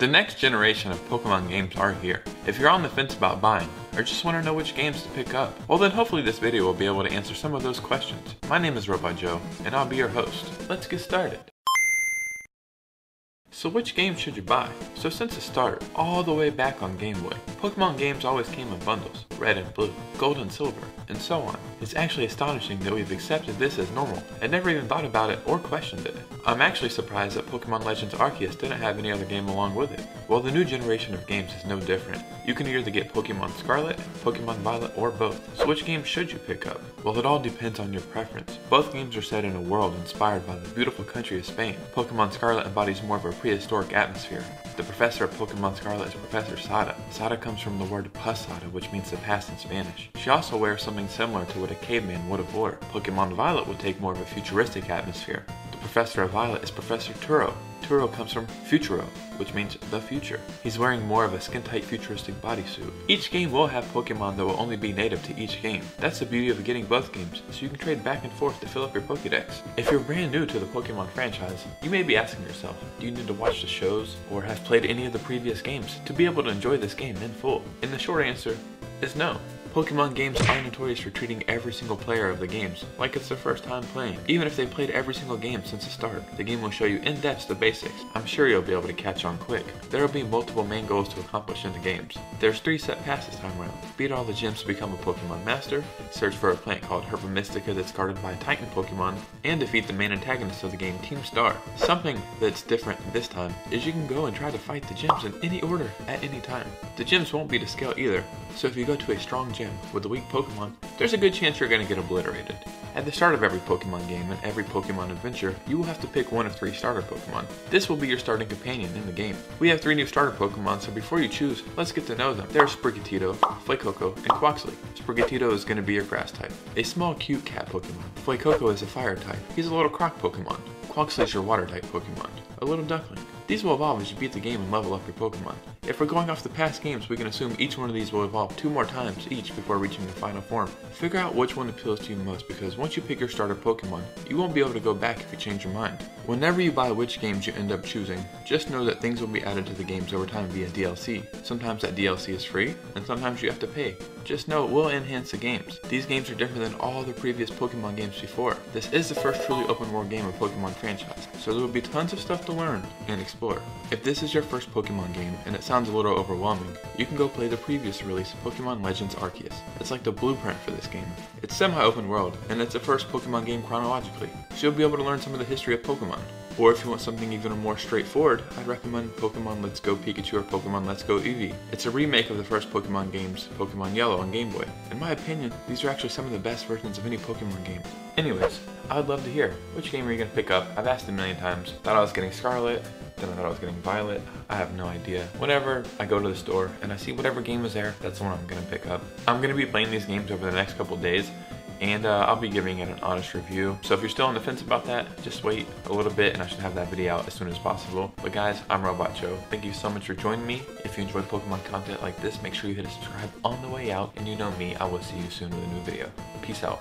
The next generation of Pokemon games are here. If you're on the fence about buying, or just want to know which games to pick up, well then hopefully this video will be able to answer some of those questions. My name is Robot Joe, and I'll be your host. Let's get started. So which game should you buy? So since the start, all the way back on Game Boy, Pokemon games always came in bundles, red and blue, gold and silver, and so on. It's actually astonishing that we've accepted this as normal, and never even thought about it or questioned it. I'm actually surprised that Pokemon Legends Arceus didn't have any other game along with it. Well, the new generation of games is no different. You can either get Pokemon Scarlet, Pokemon Violet, or both. So which game should you pick up? Well, it all depends on your preference. Both games are set in a world inspired by the beautiful country of Spain. Pokemon Scarlet embodies more of a prehistoric atmosphere. The professor of Pokemon Scarlet is Professor Sada. Sada comes from the word Pasada, which means the past in Spanish. She also wears something similar to what a caveman would have wore. Pokemon Violet would take more of a futuristic atmosphere. The professor of Violet is Professor Turo. Turo comes from Futuro, which means the future. He's wearing more of a skin-tight futuristic bodysuit. Each game will have Pokemon that will only be native to each game. That's the beauty of getting both games, so you can trade back and forth to fill up your Pokédex. If you're brand new to the Pokemon franchise, you may be asking yourself, do you need to watch the shows or have played any of the previous games to be able to enjoy this game in full? And the short answer is no. Pokemon games are notorious for treating every single player of the games like it's their first time playing. Even if they played every single game since the start, the game will show you in depth the basics. I'm sure you'll be able to catch on quick. There will be multiple main goals to accomplish in the games. There's 3 set paths this time around. Beat all the gyms to become a Pokemon Master, search for a plant called Herba Mystica that's guarded by a Titan Pokemon, and defeat the main antagonist of the game, Team Star. Something that's different this time is you can go and try to fight the gyms in any order at any time. The gyms won't be to scale either, so if you go to a strong gym with a weak Pokemon, there's a good chance you're going to get obliterated. At the start of every Pokemon game and every Pokemon adventure, you will have to pick one of 3 starter Pokemon. This will be your starting companion in the game. We have 3 new starter Pokemon, so before you choose, let's get to know them. There's Sprigatito, Fuecoco, and Quaxly. Sprigatito is going to be your grass type, a small cute cat Pokemon. Fuecoco is a fire type. He's a little croc Pokemon. Quaxly is your water type Pokemon, a little duckling. These will evolve as you beat the game and level up your Pokemon. If we're going off the past games, we can assume each one of these will evolve 2 more times each before reaching their final form. Figure out which one appeals to you most, because once you pick your starter Pokemon, you won't be able to go back if you change your mind. Whenever you buy which games you end up choosing, just know that things will be added to the games over time via DLC. Sometimes that DLC is free, and sometimes you have to pay. Just know it will enhance the games. These games are different than all the previous Pokemon games before. This is the first truly open world game of Pokemon franchise, so there will be tons of stuff to learn and explore. If this is your first Pokemon game and it sounds a little overwhelming, you can go play the previous release Pokemon Legends Arceus. It's like the blueprint for this game. It's semi-open world, and it's the first Pokemon game chronologically, so you'll be able to learn some of the history of Pokemon. Or if you want something even more straightforward, I'd recommend Pokemon Let's Go Pikachu or Pokemon Let's Go Eevee. It's a remake of the first Pokemon games, Pokemon Yellow on Game Boy. In my opinion, these are actually some of the best versions of any Pokemon game. Anyways, I would love to hear, which game are you going to pick up? I've asked a million times. Thought I was getting Scarlet, then I thought I was getting Violet. I have no idea. Whenever I go to the store and I see whatever game is there, that's the one I'm going to pick up. I'm going to be playing these games over the next couple days, and I'll be giving it an honest review. So if you're still on the fence about that, just wait a little bit and I should have that video out as soon as possible. But guys, I'm Robot Joe. Thank you so much for joining me. If you enjoy Pokemon content like this, make sure you hit a subscribe on the way out. And you know me, I will see you soon with a new video. Peace out.